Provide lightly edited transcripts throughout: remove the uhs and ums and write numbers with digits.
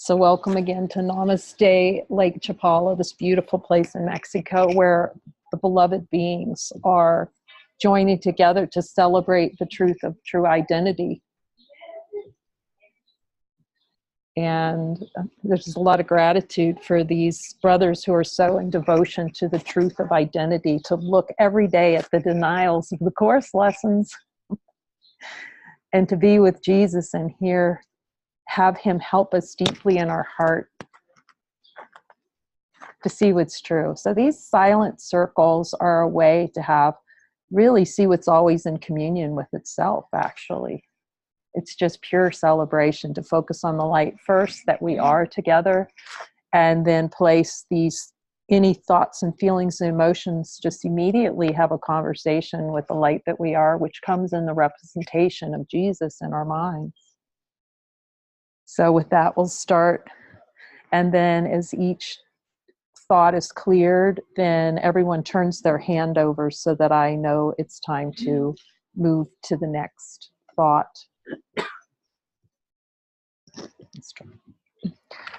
So welcome again to Namaste Lake Chapala, this beautiful place in Mexico where the beloved beings are joining together to celebrate the truth of true identity. And there's a lot of gratitude for these brothers who are so in devotion to the truth of identity, to look every day at the denials of the Course lessons and to be with Jesus and have him help us deeply in our heart to see what's true. So these silent circles are a way to really see what's always in communion with itself, actually. It's just pure celebration to focus on the light first, that we are together, and then place any thoughts and feelings and emotions, just immediately have a conversation with the light that we are, which comes in the representation of Jesus in our minds. So with that, we'll start. And then as each thought is cleared, then everyone turns their hand over so that I know it's time to move to the next thought.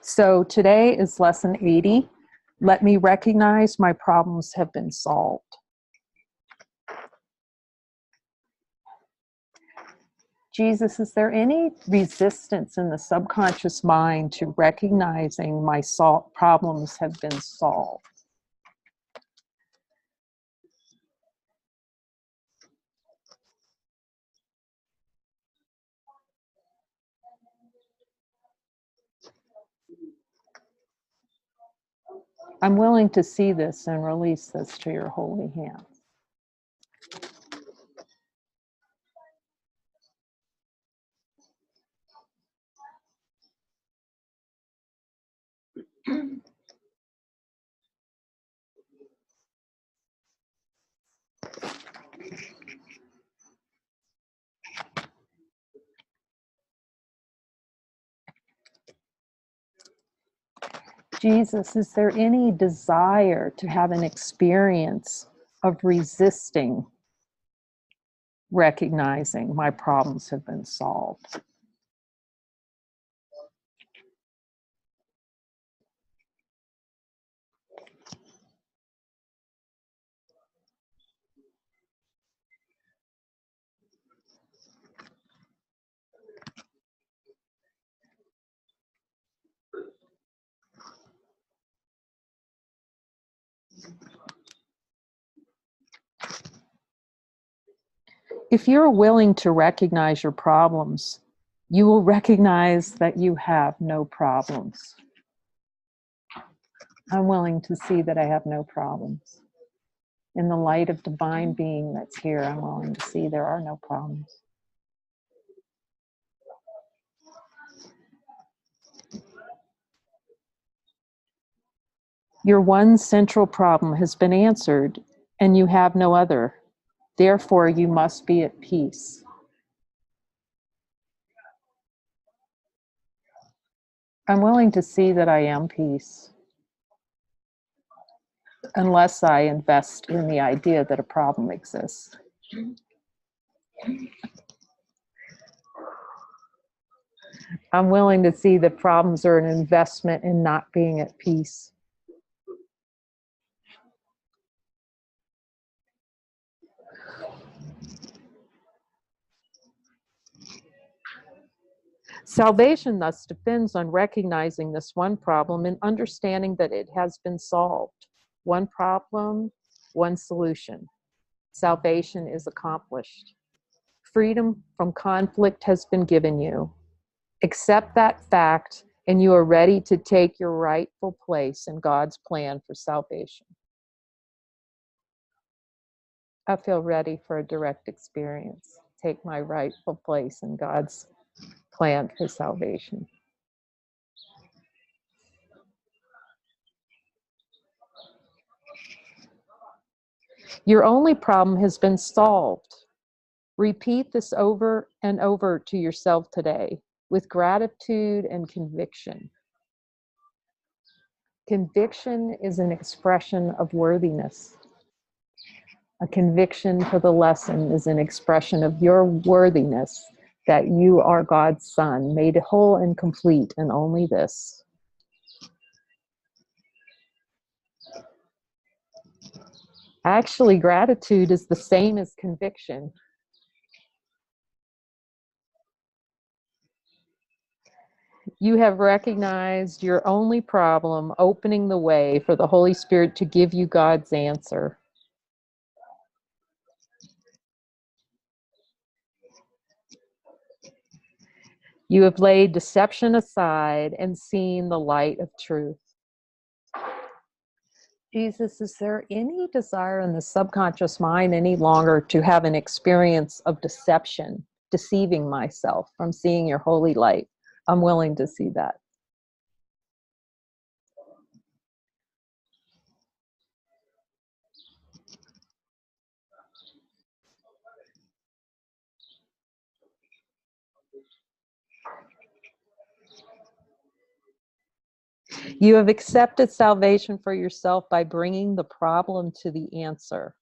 So today is lesson 80. Let me recognize my problems have been solved. Jesus, is there any resistance in the subconscious mind to recognizing my problems have been solved? I'm willing to see this and release this to your holy hands. Jesus, is there any desire to have an experience of resisting recognizing my problems have been solved? If you're willing to recognize your problems, you will recognize that you have no problems. I'm willing to see that I have no problems. In the light of divine being that's here, I'm willing to see there are no problems. Your one central problem has been answered, and you have no other. Therefore, you must be at peace. I'm willing to see that I am peace, unless I invest in the idea that a problem exists. I'm willing to see that problems are an investment in not being at peace. Salvation thus depends on recognizing this one problem and understanding that it has been solved. One problem, one solution. Salvation is accomplished. Freedom from conflict has been given you. Accept that fact, and you are ready to take your rightful place in God's plan for salvation. I feel ready for a direct experience. Take my rightful place in God's plan for salvation. Your only problem has been solved. Repeat this over and over to yourself today with gratitude and conviction. Conviction is an expression of worthiness. A conviction for the lesson is an expression of your worthiness that you are God's son, made whole and complete in only this. Actually, gratitude is the same as conviction. You have recognized your only problem, opening the way for the Holy Spirit to give you God's answer. You have laid deception aside and seen the light of truth. Jesus, is there any desire in the subconscious mind any longer to have an experience of deception, deceiving myself from seeing your holy light? I'm willing to see that. You have accepted salvation for yourself by bringing the problem to the answer.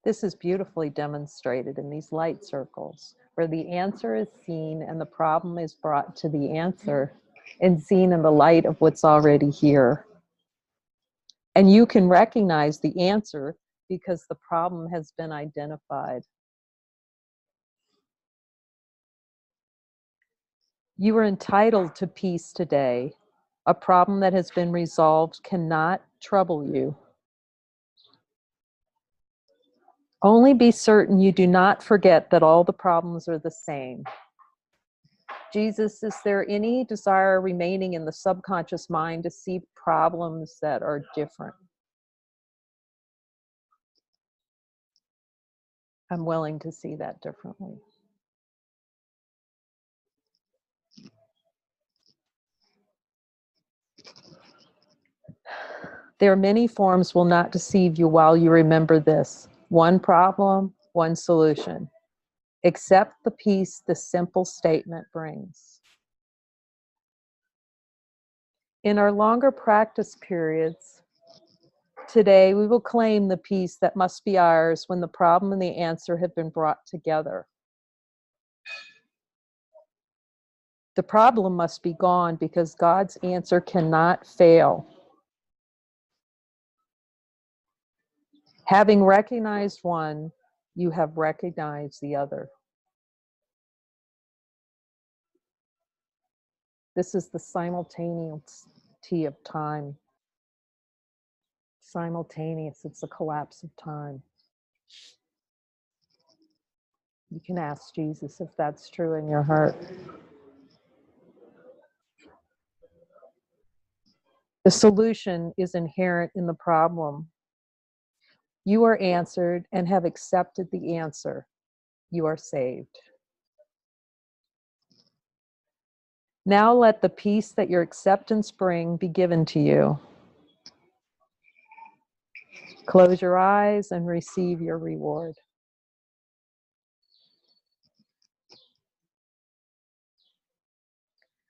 This is beautifully demonstrated in these light circles, where the answer is seen and the problem is brought to the answer and seen in the light of what's already here. And you can recognize the answer because the problem has been identified. You are entitled to peace today. A problem that has been resolved cannot trouble you. Only be certain you do not forget that all the problems are the same. Jesus, is there any desire remaining in the subconscious mind to see problems that are different? I'm willing to see that differently. There are many forms will not deceive you while you remember this. One problem, one solution. Accept the peace this simple statement brings. In our longer practice periods, today we will claim the peace that must be ours when the problem and the answer have been brought together. The problem must be gone because God's answer cannot fail. Having recognized one, you have recognized the other. This is the simultaneity of time. Simultaneous, it's the collapse of time. You can ask Jesus if that's true in your heart. The solution is inherent in the problem. You are answered and have accepted the answer. You are saved. Now let the peace that your acceptance bring be given to you. Close your eyes and receive your reward.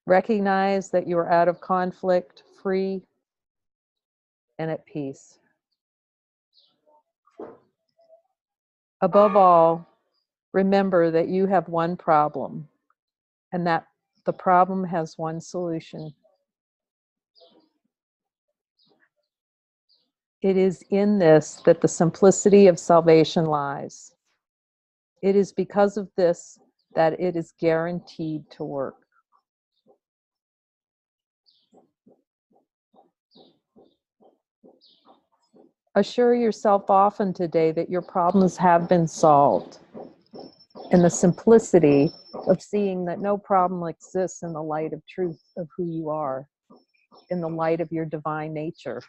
Recognize that you are out of conflict, free, and at peace. Above all, remember that you have one problem and that the problem has one solution. It is in this that the simplicity of salvation lies. It is because of this that it is guaranteed to work. Assure yourself often today that your problems have been solved. And the simplicity of seeing that no problem exists in the light of truth of who you are, in the light of your divine nature.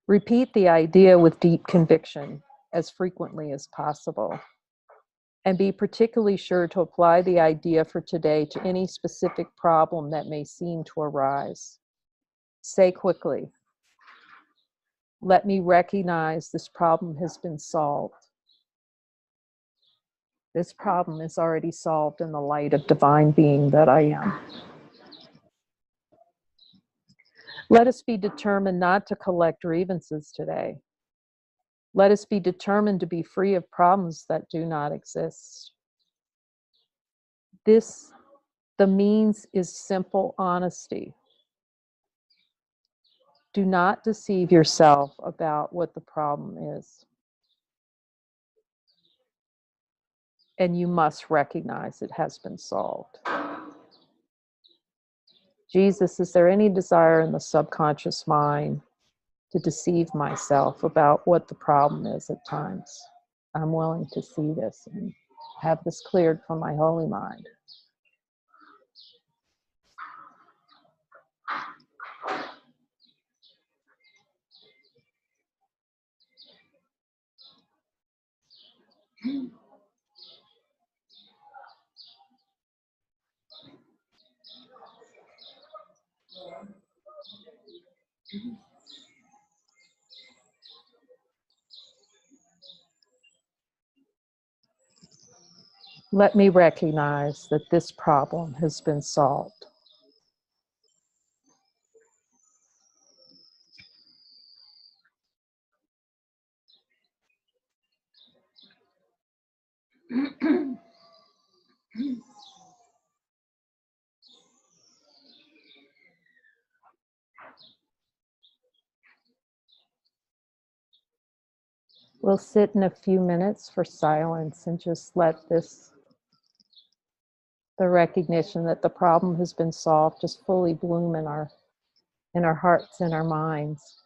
Repeat the idea with deep conviction as frequently as possible. And be particularly sure to apply the idea for today to any specific problem that may seem to arise. Say quickly, let me recognize this problem has been solved. This problem is already solved in the light of divine being that I am. Let us be determined not to collect grievances today. Let us be determined to be free of problems that do not exist. The means is simple honesty. Do not deceive yourself about what the problem is. And you must recognize it has been solved. Jesus, is there any desire in the subconscious mind to deceive myself about what the problem is at times? I'm willing to see this and have this cleared from my holy mind. Let me recognize that this problem has been solved. We'll sit in a few minutes for silence and just let the recognition that the problem has been solved just fully bloom in our hearts and our minds.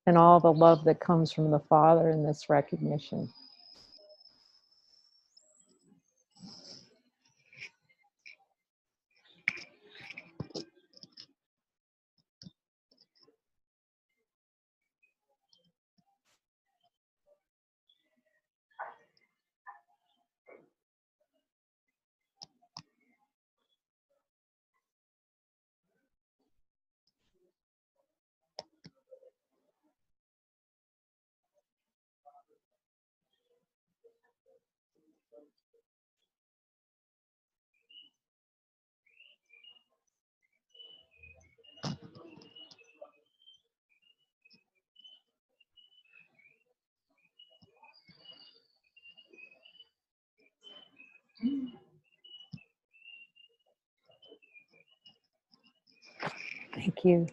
And all the love that comes from the Father in this recognition. Thank you.